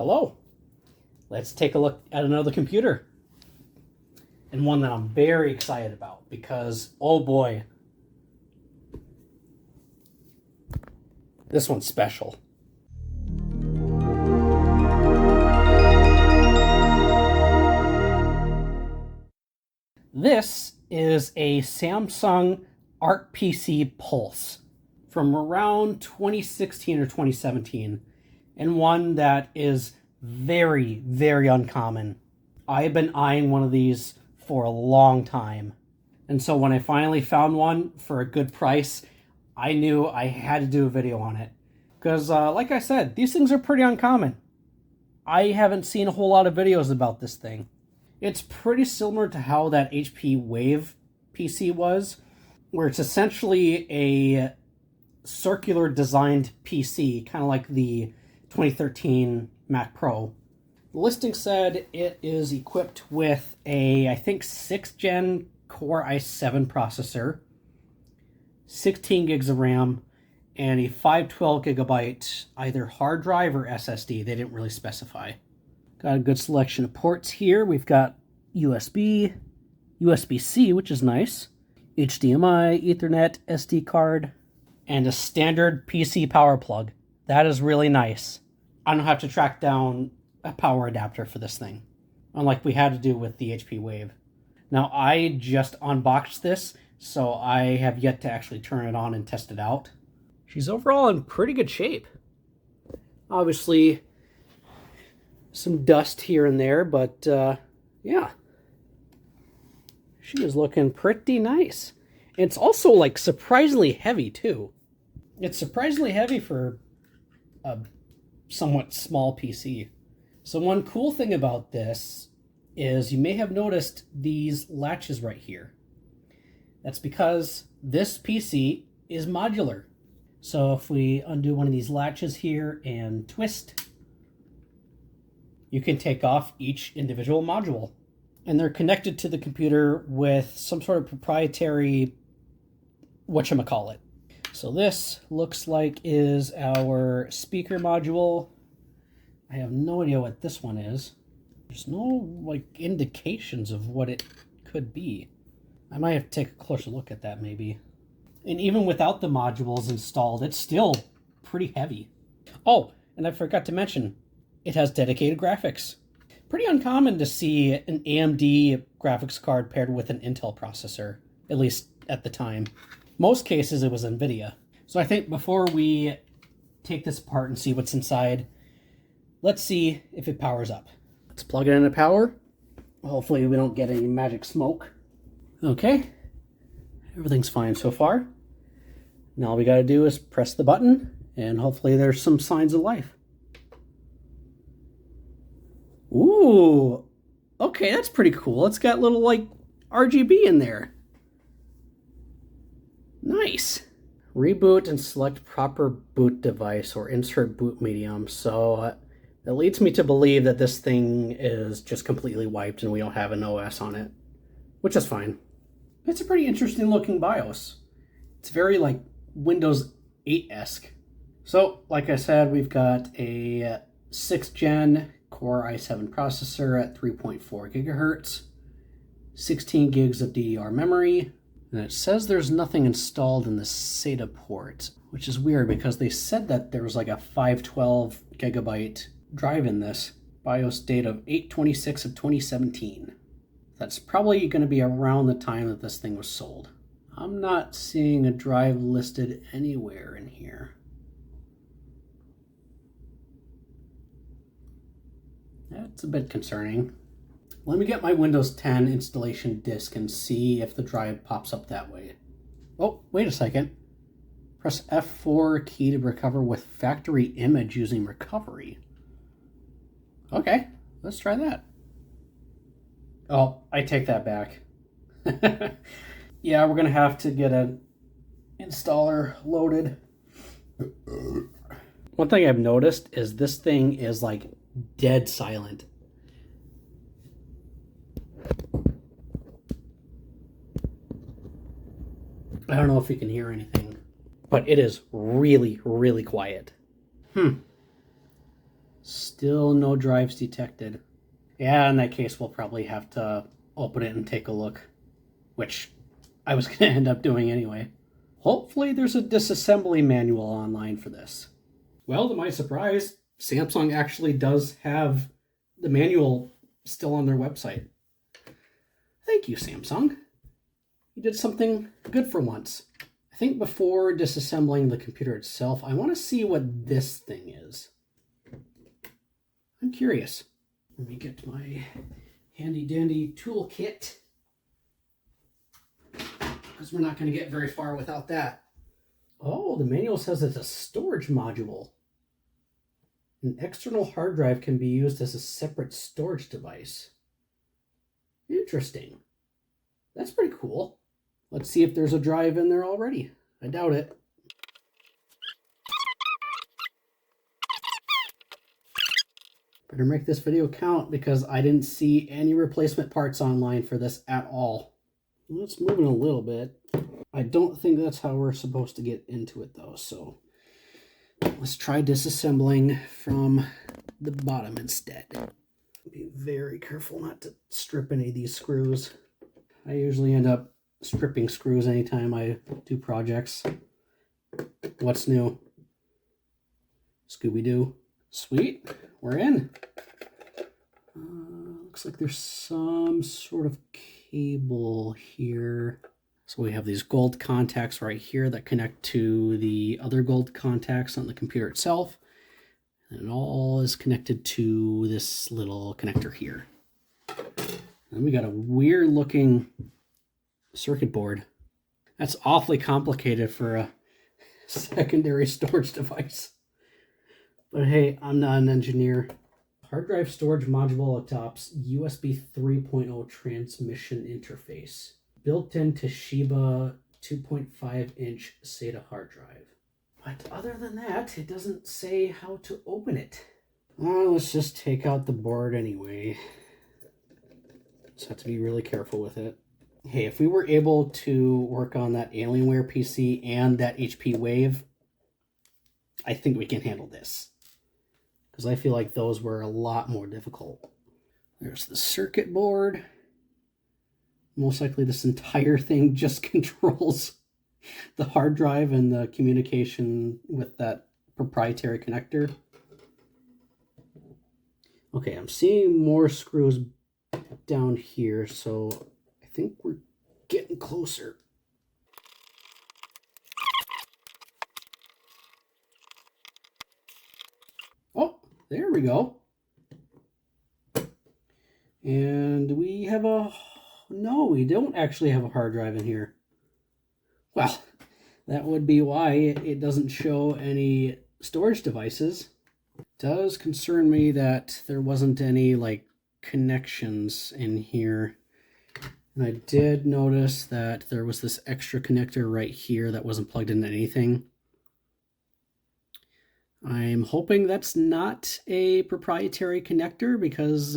Hello. Let's take a look at another computer. And one that I'm very excited about because, oh boy, this one's special. This is a Samsung ArtPC Pulse from around 2016 or 2017, and one that is very, very uncommon. I've been eyeing one of these for a long time, and so when I finally found one for a good price, I knew I had to do a video on it. Because, like I said, these things are pretty uncommon. I haven't seen a whole lot of videos about this thing. It's pretty similar to how that HP Wave PC was, where it's essentially a circular designed PC, kind of like the 2013 Mac Pro. The listing said it is equipped with a, I think, 6th gen Core i7 processor, 16 gigs of RAM, and a 512 gigabyte either hard drive or SSD. They didn't really specify. Got a good selection of ports here. We've got USB, USB-C, which is nice, HDMI, Ethernet, SD card, and a standard PC power plug. That is really nice. I don't have to track down a power adapter for this thing, unlike we had to do with the HP Wave. Now, I just unboxed this, so I have yet to actually turn it on and test it out. She's overall in pretty good shape. Obviously, some dust here and there, but yeah. She is looking pretty nice. And it's also, like, surprisingly heavy, too. It's surprisingly heavy for a somewhat small PC. So one cool thing about this is you may have noticed these latches right here. That's because this PC is modular. So if we undo one of these latches here and twist, you can take off each individual module. And they're connected to the computer with some sort of proprietary whatchamacallit. So this looks like is our speaker module. I have no idea what this one is. There's no like indications of what it could be. I might have to take a closer look at that maybe. And even without the modules installed, it's still pretty heavy. Oh, and I forgot to mention, it has dedicated graphics. Pretty uncommon to see an AMD graphics card paired with an Intel processor, at least at the time. Most cases it was NVIDIA. So I think before we take this apart and see what's inside, let's see if it powers up. Let's plug it into power. Hopefully we don't get any magic smoke. Okay, everything's fine so far. Now all we gotta do is press the button and hopefully there's some signs of life. Ooh, okay, that's pretty cool. It's got little, like, RGB in there. Nice. Reboot and select proper boot device or insert boot medium. So that leads me to believe that this thing is just completely wiped and we don't have an OS on it, which is fine. It's a pretty interesting looking BIOS. It's very, like, Windows 8-esque. So, like I said, we've got a 6th gen Core i7 processor at 3.4 gigahertz, 16 gigs of DDR memory, and it says there's nothing installed in the SATA port, which is weird because they said that there was like a 512 gigabyte drive in this. BIOS date of 8/26 of 2017. That's probably going to be around the time that this thing was sold. I'm not seeing a drive listed anywhere in here. That's a bit concerning. Let me get my Windows 10 installation disk and see if the drive pops up that way. Oh, wait a second. Press F4 key to recover with factory image using recovery. Okay, let's try that. Oh, I take that back. Yeah, we're gonna have to get an installer loaded. One thing I've noticed is this thing is like dead silent. I don't know if you can hear anything, but it is really, really quiet. Still no drives detected. Yeah, in that case, we'll probably have to open it and take a look, which I was going to end up doing anyway. Hopefully there's a disassembly manual online for this. Well, to my surprise, Samsung actually does have the manual still on their website. Thank you, Samsung. You did something good for once. I think before disassembling the computer itself, I want to see what this thing is. I'm curious. Let me get my handy dandy toolkit, because we're not going to get very far without that. Oh, the manual says it's a storage module. An external hard drive can be used as a separate storage device. Interesting. That's pretty cool. Let's see if there's a drive in there already. I doubt it. Better make this video count, because I didn't see any replacement parts online for this at all. Let's move it a little bit. I don't think that's how we're supposed to get into it though, so let's try disassembling from the bottom instead. Be very careful not to strip any of these screws. I usually end up stripping screws anytime I do projects. What's new? Scooby-Doo. Sweet, we're in. Looks like there's some sort of cable here. So we have these gold contacts right here that connect to the other gold contacts on the computer itself. And it all is connected to this little connector here. And we got a weird looking circuit board. That's awfully complicated for a secondary storage device. But hey, I'm not an engineer. Hard drive storage module adopts USB 3.0 transmission interface. Built-in Toshiba 2.5-inch SATA hard drive. But other than that, it doesn't say how to open it. Let's just take out the board anyway. Just have to be really careful with it. Hey, if we were able to work on that Alienware PC and that HP Wave, I think we can handle this. Because I feel like those were a lot more difficult. There's the circuit board. Most likely this entire thing just controls the hard drive and the communication with that proprietary connector. Okay, I'm seeing more screws down here, so I think we're getting closer. Oh, there we go. And we have a... No, we don't actually have a hard drive in here. Well, that would be why it doesn't show any storage devices. It does concern me that there wasn't any like connections in here. And I did notice that there was this extra connector right here that wasn't plugged into anything. I'm hoping that's not a proprietary connector, because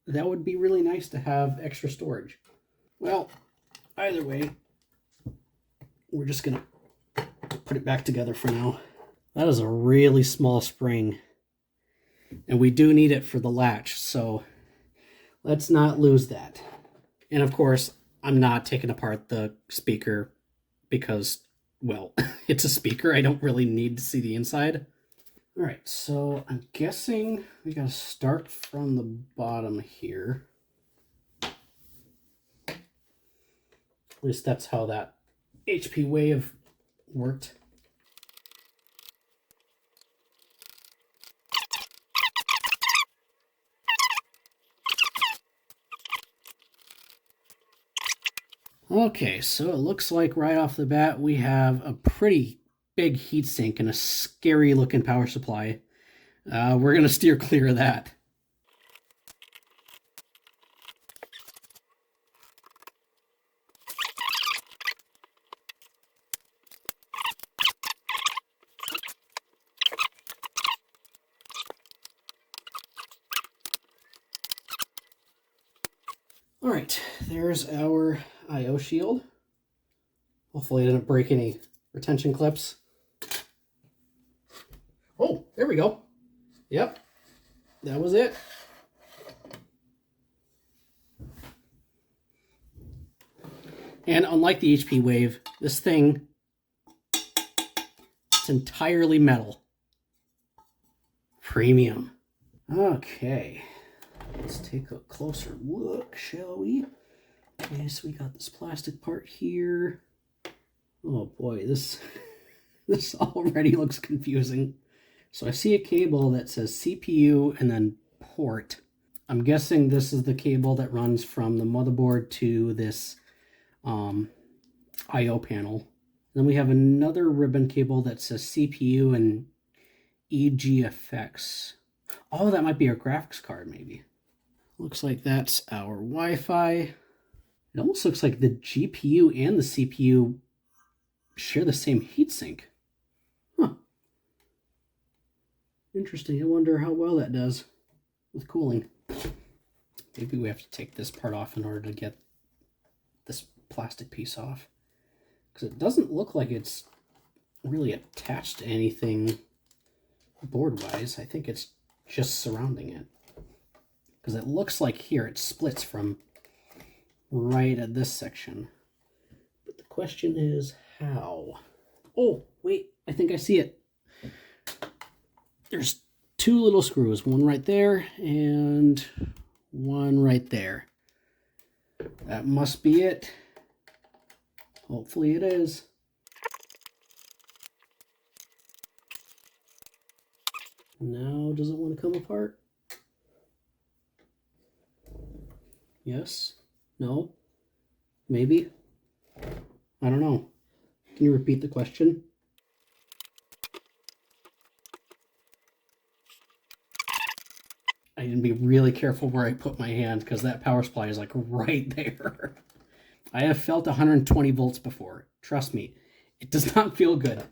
that would be really nice to have extra storage. Well, either way, we're just gonna put it back together for now. That is a really small spring, and we do need it for the latch, so let's not lose that. And of course, I'm not taking apart the speaker because, well, it's a speaker. I don't really need to see the inside. All right, so I'm guessing we gotta start from the bottom here. At least that's how that HP Wave worked. Okay, so it looks like right off the bat we have a pretty big heatsink and a scary looking power supply. We're going to steer clear of that. All right, there's our I/O shield. Hopefully it didn't break any retention clips. Oh, there we go. Yep, that was it. And unlike the HP Wave, this thing, it's entirely metal. Premium. Okay, let's take a closer look, shall we? Okay, so we got this plastic part here. Oh boy, this already looks confusing. So I see a cable that says CPU and then port. I'm guessing this is the cable that runs from the motherboard to this I/O panel. Then we have another ribbon cable that says CPU and EGFX. Oh, that might be our graphics card, maybe. Looks like that's our Wi-Fi. It almost looks like the GPU and the CPU share the same heatsink. Huh. Interesting. I wonder how well that does with cooling. Maybe we have to take this part off in order to get this plastic piece off. Because it doesn't look like it's really attached to anything board-wise. I think it's just surrounding it. Because it looks like here it splits from right at this section. But the question is how? Oh, wait, I think I see it. There's two little screws, one right there and one right there. That must be it. Hopefully it is. Now, does it want to come apart? Yes? No? Maybe? I don't know. Can you repeat the question? I need to be really careful where I put my hand because that power supply is like right there. I have felt 120 volts before. Trust me, it does not feel good.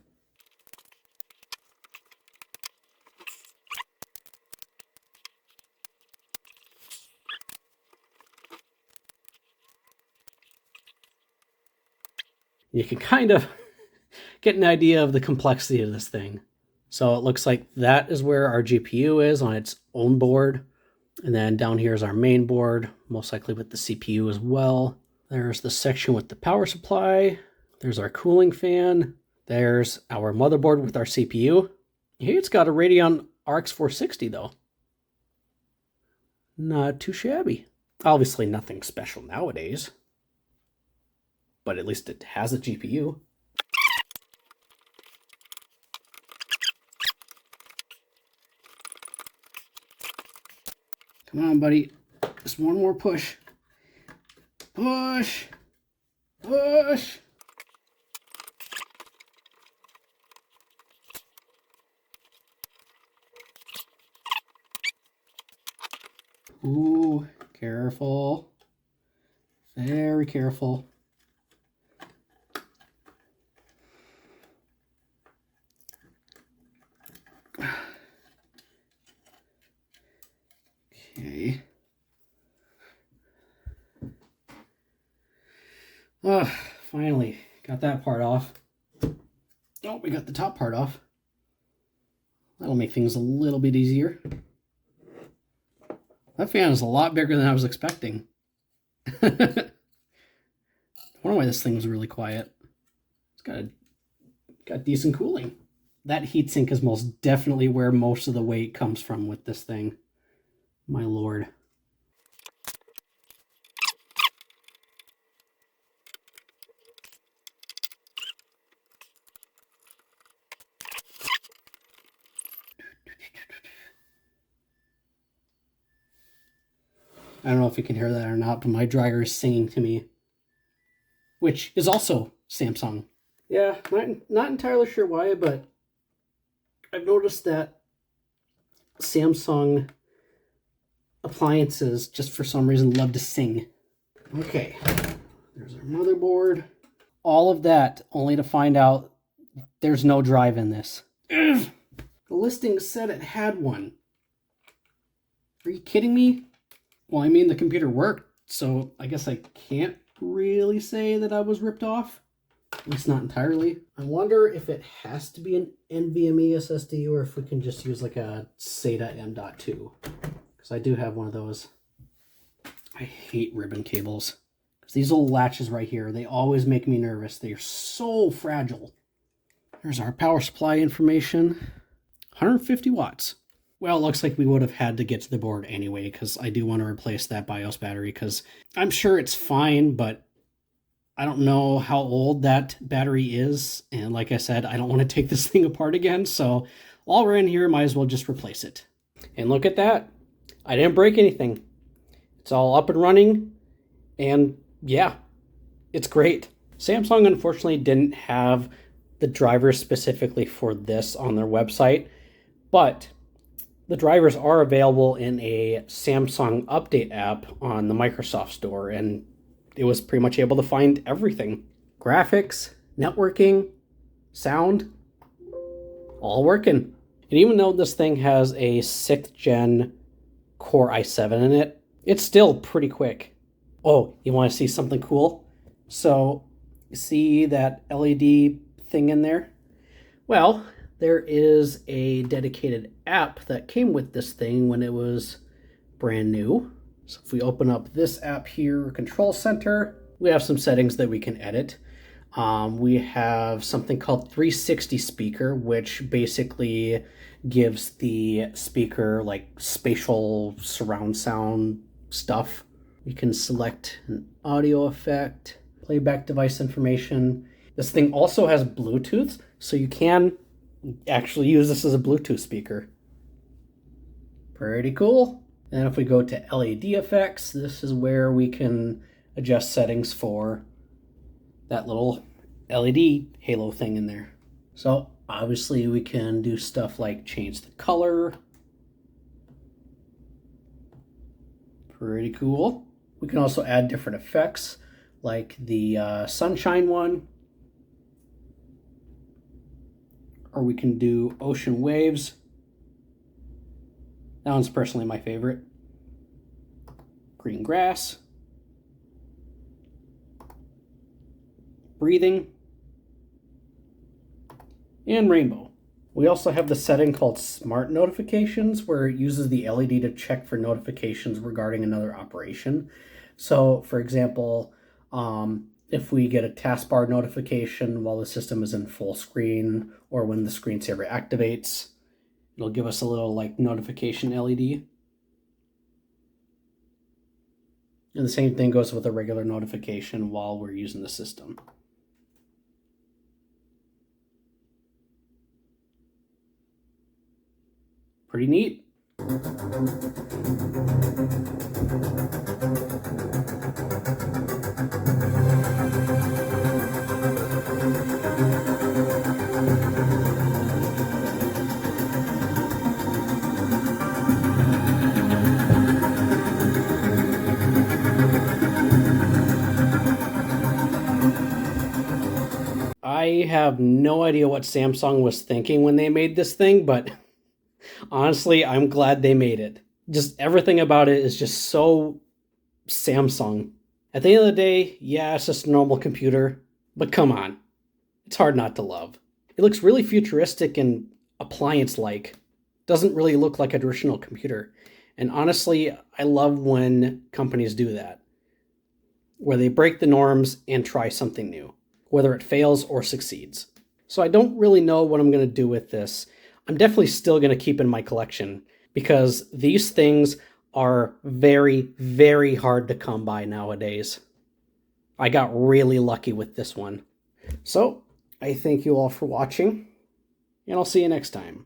You can kind of get an idea of the complexity of this thing. So it looks like that is where our GPU is on its own board. And then down here is our main board, most likely with the CPU as well. There's the section with the power supply. There's our cooling fan. There's our motherboard with our CPU. Hey, it's got a Radeon RX 460 though. Not too shabby. Obviously nothing special nowadays, but at least it has a GPU. Come on, buddy. Just one more push. Push. Push. Ooh, careful. Very careful. Okay. Finally got that part off. Oh, we got the top part off. That'll make things a little bit easier. That fan is a lot bigger than I was expecting. I wonder why this thing was really quiet. It's got decent cooling. That heatsink is most definitely where most of the weight comes from with this thing. My lord. I don't know if you can hear that or not, but my dryer is singing to me, which is also Samsung. Yeah, not entirely sure why, but I've noticed that Samsung appliances just for some reason love to sing. Okay, there's our motherboard. All of that only to find out there's no drive in this. Ugh. The listing said it had one. Are you kidding me? Well, I mean, the computer worked, so I guess I can't really say that I was ripped off. At least not entirely. I wonder if it has to be an NVMe SSD or if we can just use like a SATA M.2. Because I do have one of those. I hate ribbon cables. Because these little latches right here, they always make me nervous. They are so fragile. There's our power supply information. 150 watts. Well, it looks like we would have had to get to the board anyway, because I do want to replace that BIOS battery, because I'm sure it's fine, but I don't know how old that battery is. And like I said, I don't want to take this thing apart again, so while we're in here, might as well just replace it. And look at that. I didn't break anything. It's all up and running, and yeah, it's great. Samsung unfortunately didn't have the drivers specifically for this on their website, but the drivers are available in a Samsung Update app on the Microsoft Store, and it was pretty much able to find everything. Graphics, networking, sound, all working. And even though this thing has a 6th gen Core i7 in it, it's still pretty quick. Oh, you want to see something cool? So, see that LED thing in there? Well, there is a dedicated app that came with this thing when it was brand new. So if we open up this app here, Control Center, we have some settings that we can edit. We have something called 360 speaker, which basically gives the speaker like spatial surround sound stuff. We can select an audio effect, playback device information. This thing also has Bluetooth, so you can actually use this as a Bluetooth speaker. Pretty cool. And if we go to LED effects, this is where we can adjust settings for that little LED halo thing in there. So obviously we can do stuff like change the color. Pretty cool. We can also add different effects like the sunshine one. Or we can do ocean waves. That one's personally my favorite. Green grass. Breathing. And rainbow. We also have the setting called Smart Notifications, where it uses the LED to check for notifications regarding another operation. So, for example, if we get a taskbar notification while the system is in full screen, or when the screensaver activates, it'll give us a little like notification LED. And the same thing goes with a regular notification while we're using the system. Pretty neat. I have no idea what Samsung was thinking when they made this thing, but honestly, I'm glad they made it. Just everything about it is just so Samsung. At the end of the day, yeah, it's just a normal computer, but come on. It's hard not to love. It looks really futuristic and appliance-like. Doesn't really look like a traditional computer. And honestly, I love when companies do that, where they break the norms and try something new, whether it fails or succeeds. So I don't really know what I'm going to do with this. I'm definitely still going to keep in my collection because these things are very, very hard to come by nowadays. I got really lucky with this one. So I thank you all for watching, and I'll see you next time.